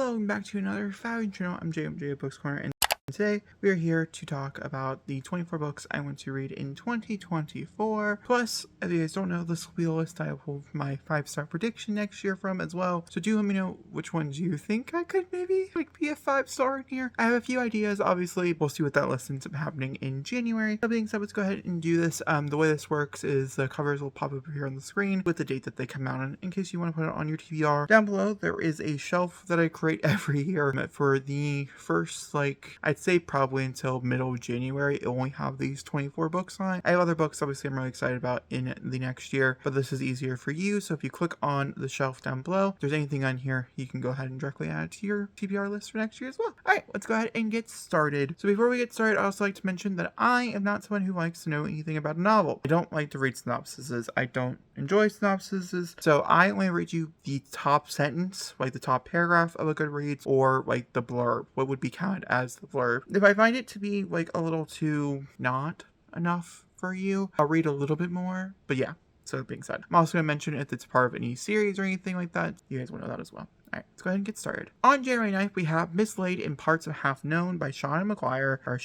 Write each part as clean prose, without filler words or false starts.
Welcome back to another Fabulous channel. I'm JMJ of Books Corner, and today we are here to talk about the 24 books I want to read in 2024. Plus, if you guys don't know, this will be a list I will my 5-star prediction next year from as well. So do let me know which ones you think I could maybe be a 5-star in here. I have a few ideas. Obviously, we'll see what that list ends up happening in January. That being said, let's go ahead and do this. The way this works is the covers will pop up here on the screen with the date that they come out in case you want to put it on your TBR. Down below, there is a shelf that I create every year for the first, I'd say probably until middle of January. It'll only have these 24 books on. I have other books obviously I'm really excited about in the next year, but this is easier for you. So if you click on the shelf down below, if there's anything on here, you can go ahead and directly add it to your TBR list for next year as well. All right, let's go ahead and get started. So before we get started, I also like to mention that I am not someone who likes to know anything about a novel. I don't like to read synopsises. I don't enjoy synopsises. So I only read you the top sentence, like the top paragraph of a good read, or like the blurb, what would be counted as the blurb. If I find it to be like a little too not enough for you, I'll read a little bit more. But yeah, so that being said, I'm also going to mention if it's part of any series or anything like that. You guys will know that as well. Alright, let's go ahead and get started. On January 9th, we have Mislaid in Parts of Half Known by Shannon McGuire. I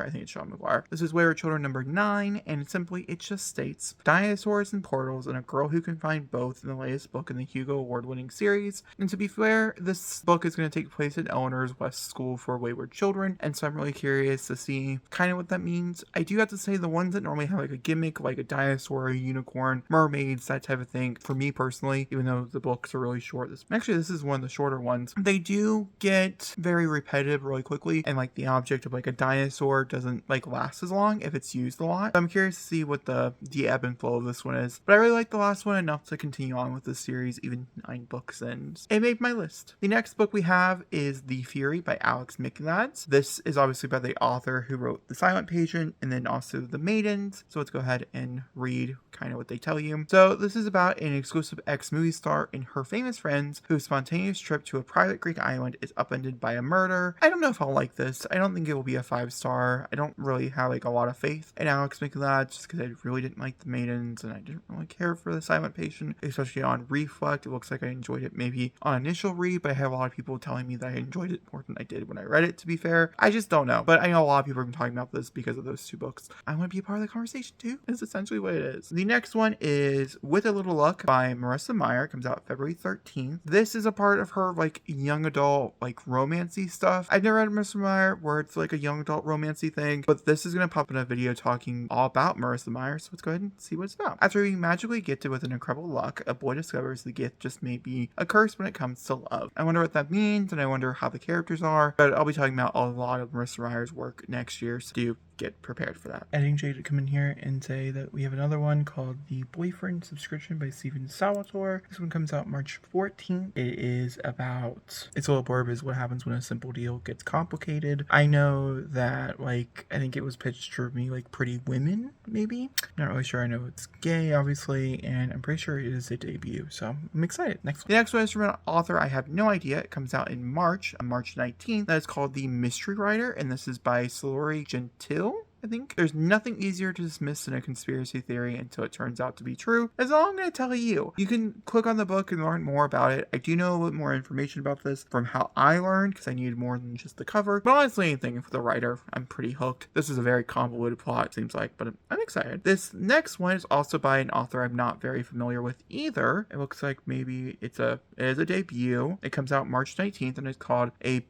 think it's Sean McGuire. This is Wayward Children number 9, and it just states, dinosaurs and portals and a girl who can find both in the latest book in the Hugo Award-winning series. And to be fair, this book is going to take place at Eleanor's West School for Wayward Children, and so I'm really curious to see kind of what that means. I do have to say the ones that normally have like a gimmick, like a dinosaur, a unicorn, mermaids, that type of thing, for me personally, even though the books are really short, this is one of the shorter ones. They do get very repetitive really quickly, and like the object of like a dinosaur doesn't like last as long if it's used a lot. So I'm curious to see what the ebb and flow of this one is. But I really like the last one enough to continue on with this series, even 9 books in. It made my list. The next book we have is The Fury by Alex Michelads. This is obviously by the author who wrote The Silent Patient and then also The Maidens. So let's go ahead and read kind of what they tell you. So this is about an exclusive ex-movie star and her famous friends whose spontaneous trip to a private Greek island is upended by a murder. I don't know if I'll like this. I don't think it will be a 5-star. I don't really have like a lot of faith in Alex Michelads just because I really didn't like The Maidens and I didn't really care for The Silent Patient, especially on reflect. It looks like I enjoyed it maybe on initial read, but I have a lot of people telling me that I enjoyed it more than I did when I read it, to be fair. I just don't know, but I know a lot of people have been talking about this because of those 2 books. I want to be a part of the conversation too, is essentially what it is. The next one is With a Little Luck by Marissa Meyer. It comes out February 13th. This is a part of her like young adult like romancy stuff. I've never read Marissa Meyer where it's like a young adult romancy thing, but this is going to pop in a video talking all about Marissa Meyer, so let's go ahead and see what it's about. After being magically gifted with an incredible luck, a boy discovers the gift just may be a curse when it comes to love. I wonder what that means, and I wonder how the characters are, but I'll be talking about a lot of Marissa Meyer's work next year, so do get prepared for that. Adding Jay to come in here and say that we have another one called The Boyfriend Subscription by Stephen Salvatore. This one comes out March 14th. It is about, its little blurb is what happens when a simple deal gets complicated. I know that I think it was pitched for me like Pretty Women, maybe. Not really sure. I know it's gay, obviously, and I'm pretty sure it is a debut, so I'm excited. Next one. The next one is from an author I have no idea. It comes out in March, on March 19th. That is called The Mystery Writer, and this is by Salori Gentile. I think there's nothing easier to dismiss than a conspiracy theory until it turns out to be true. That's all I'm going to tell you. You can click on the book and learn more about it. I do know a little bit more information about this from how I learned because I needed more than just the cover. But honestly, anything for the writer, I'm pretty hooked. This is a very convoluted plot, it seems like, but I'm excited. This next one is also by an author I'm not very familiar with either. It looks like maybe it is a debut. It comes out March 19th and it's called I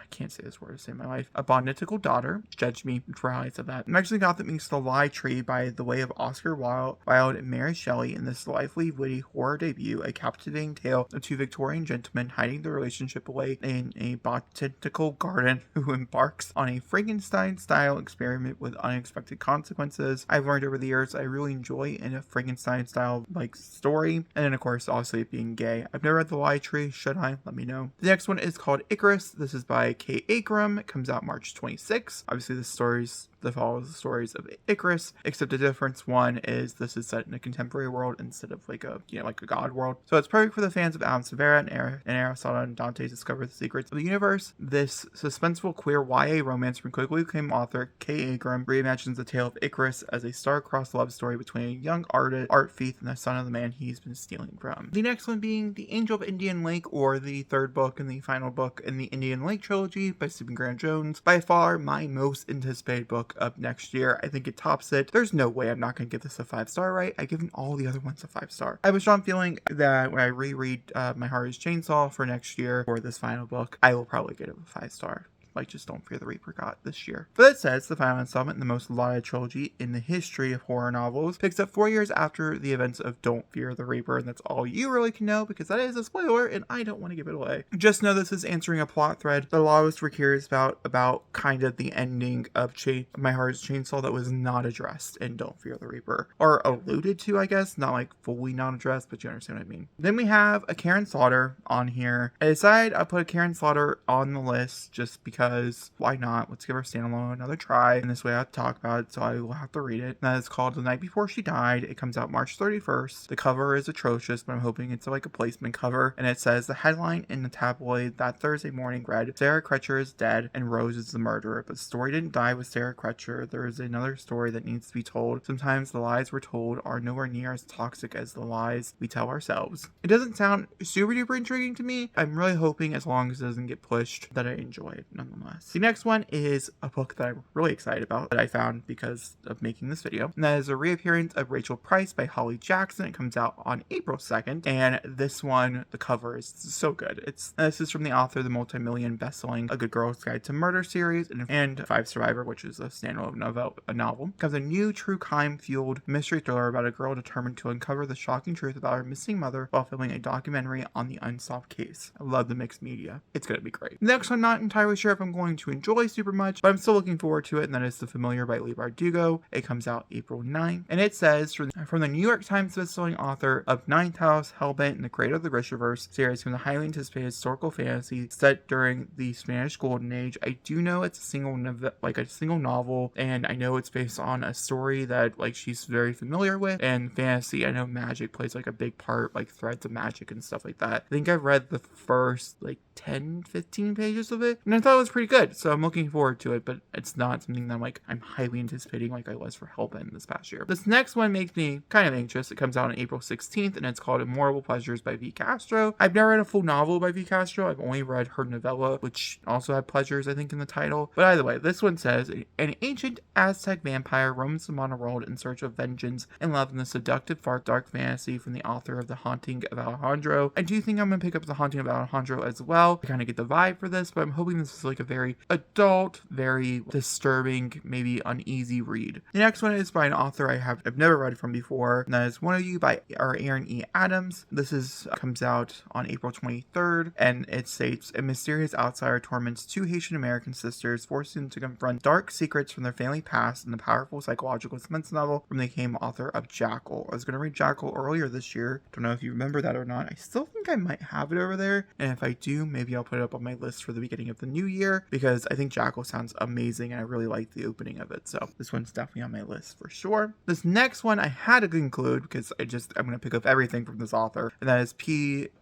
can't say this word to save my life. A Bonitical Daughter. Judge me for how I said that. I'm actually got that means The Lie Tree by the way of Oscar Wilde and Mary Shelley. In this lively, witty horror debut, a captivating tale of 2 Victorian gentlemen hiding their relationship away in a botanical garden who embarks on a Frankenstein-style experiment with unexpected consequences. I've learned over the years I really enjoy in a Frankenstein-style story, and then of course obviously it being gay. I've never read The Lie Tree. Should I? Let me know. The next one is called Icarus. This is by Kay Akram. It comes out March 26th. Obviously this story's that follows the stories of Icarus, except the difference one is this is set in a contemporary world instead of like a like a god world. So it's perfect for the fans of Adam Severa and Aristotle and Dante discover the secrets of the universe. This suspenseful queer YA romance from quickly acclaimed author Kay Ingram reimagines the tale of Icarus as a star-crossed love story between a young artist, Art Thief, and the son of the man he's been stealing from. The next one being The Angel of Indian Lake, or the third book and the final book in the Indian Lake trilogy by Stephen Grant Jones. By far my most anticipated book of next year. I think it tops it. There's no way I'm not going to give this a 5-star, right? I've given all the other ones a 5-star. I have a strong feeling that when I reread My Heart is Chainsaw for next year for this final book, I will probably get it a 5-star. Like, just Don't Fear the Reaper got this year. But that says the final installment in the most lauded trilogy in the history of horror novels picks up 4 years after the events of Don't Fear the Reaper, and that's all you really can know because that is a spoiler and I don't want to give it away. Just know this is answering a plot thread that a lot of us were curious about kind of the ending of My Heart is Chainsaw that was not addressed in Don't Fear the Reaper, or alluded to, I guess, not like fully not addressed, but you understand what I mean. Then we have a Karen Slaughter on here. I decided I'll put a Karen Slaughter on the list just because why not? Let's give her standalone another try. And this way I have to talk about it, so I will have to read it. That is called The Night Before She Died. It comes out March 31st. The cover is atrocious, but I'm hoping it's like a placement cover. And it says the headline in the tabloid that Thursday morning read, Sarah Crutcher is dead and Rose is the murderer. But the story didn't die with Sarah Crutcher. There is another story that needs to be told. Sometimes the lies we're told are nowhere near as toxic as the lies we tell ourselves. It doesn't sound super duper intriguing to me. I'm really hoping, as long as it doesn't get pushed, that I enjoy it nonetheless. The next one is a book that I'm really excited about that I found because of making this video, and that is a reappearance of Rachel Price by Holly Jackson. It comes out on April 2nd, and this one, the cover is so good. This is from the author of the multi-million best-selling A Good Girl's Guide to Murder series and Five Survivor, which is a standalone novel. It comes a new true crime-fueled mystery thriller about a girl determined to uncover the shocking truth about her missing mother while filming a documentary on the unsolved case. I love the mixed media. It's going to be great. Next, I'm not entirely sure if I'm going to enjoy super much, but I'm still looking forward to it, and that is The Familiar by Leigh Bardugo. It comes out April 9th, and it says, from the New York Times bestselling author of Ninth House, Hellbent, and the creator of the Grishaverse series, from the highly anticipated historical fantasy set during the Spanish Golden Age. I do know it's a single novel, and I know it's based on a story that she's very familiar with, and fantasy, I know magic plays a big part, threads of magic and stuff like that. I think I've read the first 10-15 pages of it, and I thought it was pretty good, so I'm looking forward to it, but it's not something that I'm highly anticipating like I was for Hellbent this past year. This next one makes me kind of anxious. It comes out on April 16th, and it's called Immortal Pleasures by V. Castro. I've never read a full novel by V. Castro. I've only read her novella, which also had pleasures, I think, in the title. But either way, this one says, an ancient Aztec vampire roams the modern world in search of vengeance and love in the seductive, dark fantasy from the author of The Haunting of Alejandro. I do think I'm going to pick up The Haunting of Alejandro as well. I kind of get the vibe for this, but I'm hoping this is a very adult, very disturbing, maybe uneasy read. The next one is by an author I've never read from before, and that is One of You by Aaron E. Adams. This comes out on April 23rd, and it states, a mysterious outsider torments two Haitian American sisters, forcing them to confront dark secrets from their family past in the powerful psychological suspense novel from the acclaimed author of Jackal. I was going to read Jackal earlier this year. Don't know if you remember that or not. I still think I might have it over there, and if I do, maybe I'll put it up on my list for the beginning of the new year, because I think Jackal sounds amazing and I really like the opening of it. So this one's definitely on my list for sure. This next one I had to conclude because I'm going to pick up everything from this author, and that is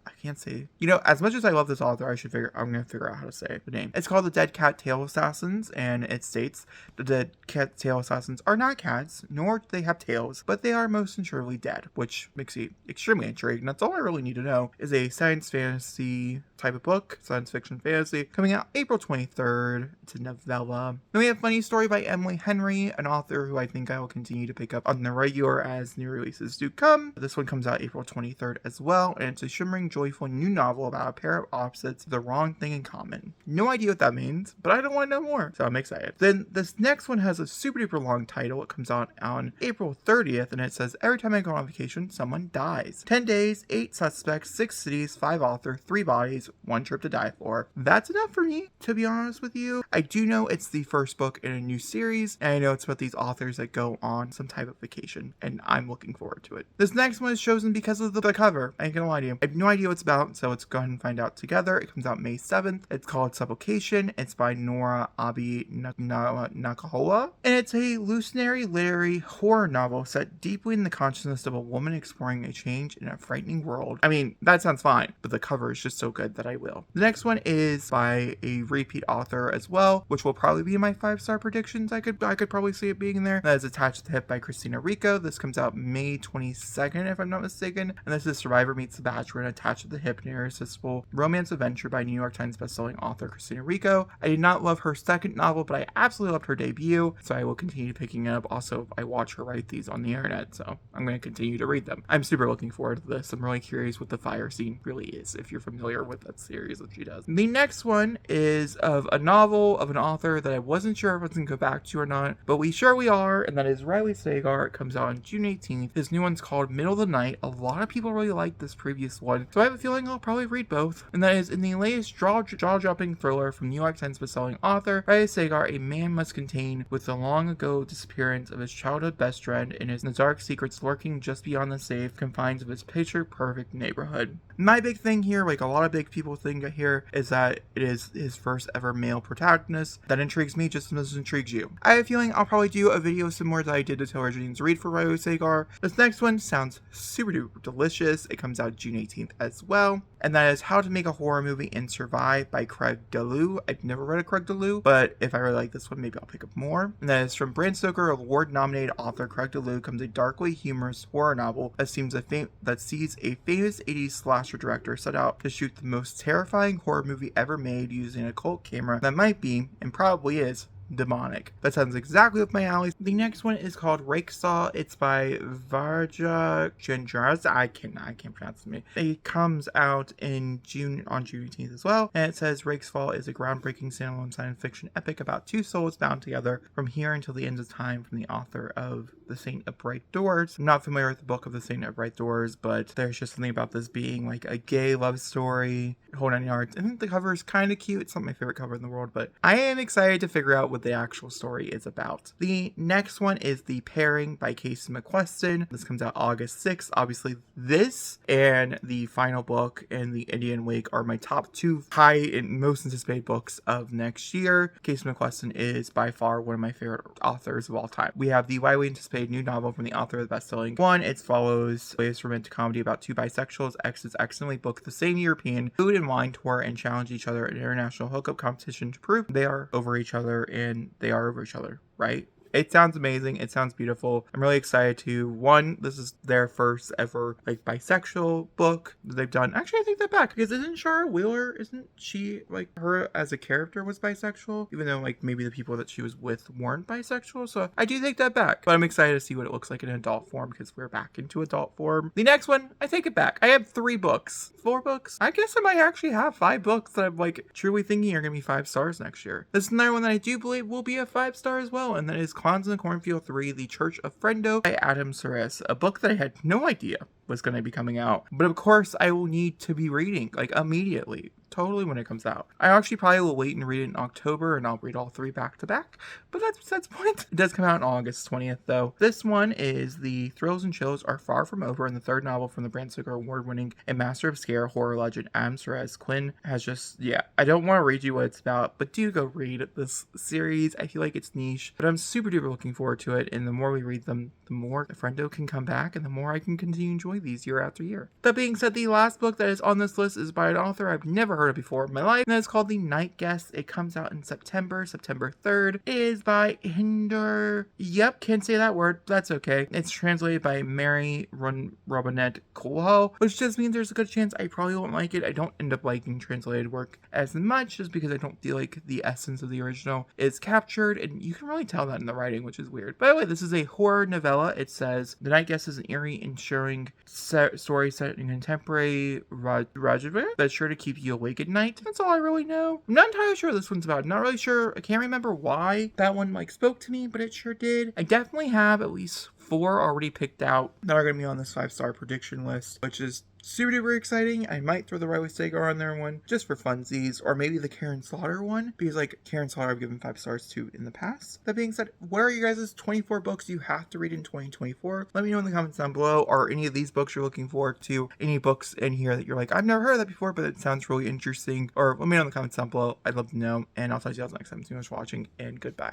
I can't say, as much as I love this author, I'm going to figure out how to say the name. It's called The Dead Cat Tail Assassins, and it states, the dead cat tail assassins are not cats, nor do they have tails, but they are most assuredly dead, which makes me extremely intrigued. And that's all I really need to know. Is a science fantasy type of book, science fiction fantasy, coming out April 23rd. It's a novella. Then we have Funny Story by Emily Henry, an author who I think I will continue to pick up on the regular as new releases do come. This one comes out April 23rd as well, and it's a shimmering, joyful new novel about a pair of opposites with the wrong thing in common. No idea what that means, but I don't want to know more, so I'm excited. Then this next one has a super duper long title. It comes out on April 30th, and it says, every time I go on vacation, someone dies. 10 days, 8 suspects, 6 cities, 5 authors, 3 bodies, 1 church trip to die for. That's enough for me, to be honest with you. I do know it's the first book in a new series, and I know it's about these authors that go on some type of vacation, and I'm looking forward to it. This next one is chosen because of the cover. I ain't gonna lie to you. I have no idea what it's about, so let's go ahead and find out together. It comes out May 7th. It's called Supplication. It's by Nora Abi Nakahoa, and it's a hallucinatory literary horror novel set deeply in the consciousness of a woman exploring a change in a frightening world. I mean, that sounds fine, but the cover is just so good that I will. The next one is by a repeat author as well, which will probably be in my 5-star predictions. I could probably see it being in there. That is Attached to the Hip by Christina Rico. This comes out May 22nd, if I'm not mistaken, and this is Survivor Meets the Bachelor, an Attached to the Hip and irresistible romance adventure by New York Times bestselling author Christina Rico. I did not love her second novel, but I absolutely loved her debut, so I will continue picking it up. Also, I watch her write these on the internet, so I'm going to continue to read them. I'm super looking forward to this. I'm really curious what the fire scene really is, if you're familiar with that series that she does. The next one is of a novel of an author that I wasn't sure if I was going to go back to or not, but we are, and that is Riley Sagar. It comes out on June 18th. His new one's called Middle of the Night. A lot of people really liked this previous one, so I have a feeling I'll probably read both. And that is in the latest jaw-dropping thriller from New York Times bestselling author Riley Sagar, a man must contend with the long ago disappearance of his childhood best friend and the dark secrets lurking just beyond the safe confines of his picture-perfect neighborhood. My big thing here, like a lot of big people think here, is that it is his first ever male protagonist. That intrigues me just as much as it intrigues you. I have a feeling I'll probably do a video similar that I did to Taylor Jean's read for Riley Sagar. This next one sounds super duper delicious. It comes out June 18th as well. And that is How to Make a Horror Movie and Survive by Craig Deleu. I've never read a Craig Deleu, but if I really like this one, maybe I'll pick up more. And that is from Bram Stoker award-nominated author Craig Deleu comes a darkly humorous horror novel that sees a famous 80s slasher director set out to shoot the most terrifying horror movie ever made using a cult camera that might be, and probably is, demonic. That sounds exactly up my alley. The next one is called Rakesaw. It's by Varja Gendras. I can't pronounce it. It comes out in June 18th as well, and it says Rakesaw is a groundbreaking standalone science fiction epic about two souls bound together from here until the end of time, from the author of The Saint of Bright Doors. I'm not familiar with the book of The Saint of Bright Doors, but there's just something about this being like a gay love story. Hold on yards. I think the cover is kind of cute. It's not my favorite cover in the world, but I am excited to figure out what the actual story is about. The next one is The Pairing by Casey McQuiston. This comes out August 6th. Obviously, this and the final book in the Indian Wake are my top two high and most anticipated books of next year. Casey McQuiston is by far one of my favorite authors of all time. We have the widely anticipated new novel from the author of the best-selling one. It follows a romantic comedy about two bisexuals exes accidentally book the same European food and wine tour and challenge each other in an international hookup competition to prove they are over each other, and they are over each other, right? It sounds amazing. It sounds beautiful. I'm really excited to, one, this is their first ever, like, bisexual book that they've done. Actually, I take that back, because isn't Shara Wheeler, isn't she, like, her as a character was bisexual? Even though, like, maybe the people that she was with weren't bisexual, so I do take that back. But I'm excited to see what it looks like in adult form, because we're back into adult form. The next one, I take it back. I have 3 books. 4 books? I guess I might actually have 5 books that I'm, like, truly thinking are going to be 5 stars next year. This is another one that I do believe will be a 5-star as well, and that is Clowns in the Cornfield 3, The Church of Friendo by Adam Seres, a book that I had no idea was going to be coming out. But of course, I will need to be reading, like, immediately. Totally when it comes out. I actually probably will wait and read it in October, and I'll read all 3 back to back. But that's the point. It does come out on August 20th, though. This one is The Thrills and Chills Are Far From Over, and the 3rd novel from the Bram Stoker award-winning and master of scare horror legend Adam Seres. Quinn has just, I don't want to read you what it's about, but do go read this series. I feel like it's niche, but I'm super duper looking forward to it, and the more we read them, the more Friendo can come back, and the more I can continue to enjoy these year after year. That being said, the last book that is on this list is by an author I've never heard of before in my life, and it's called The Night Guest. It comes out in September 3rd. It is by Hinder. Yep, can't say that word. That's okay. It's translated by Mary Robinette Coolho, which just means there's a good chance I probably won't like it. I don't end up liking translated work as much, just because I don't feel like the essence of the original is captured, and you can really tell that in the writing, which is weird. By the way, this is a horror novella. It says The Night Guest is an eerie, ensuring story set in contemporary Rajavir that's sure to keep you awake at night. That's all I really know. I'm not entirely sure what this one's about. I'm not really sure. I can't remember why that one spoke to me, but it sure did. I definitely have at least 4 already picked out that are going to be on this 5-star prediction list, which is super duper exciting. I might throw the Riley Sagar on there one just for funsies, or maybe the Karen Slaughter one, because like Karen Slaughter I've given 5 stars to in the past. That being said, what are you guys' 24 books you have to read in 2024? Let me know in the comments down below. Are any of these books you're looking forward to? Any books in here that you're like, I've never heard of that before, but it sounds really interesting? Or let me know in the comments down below. I'd love to know, and I'll talk to you guys next time. Thank you so much for watching, and goodbye.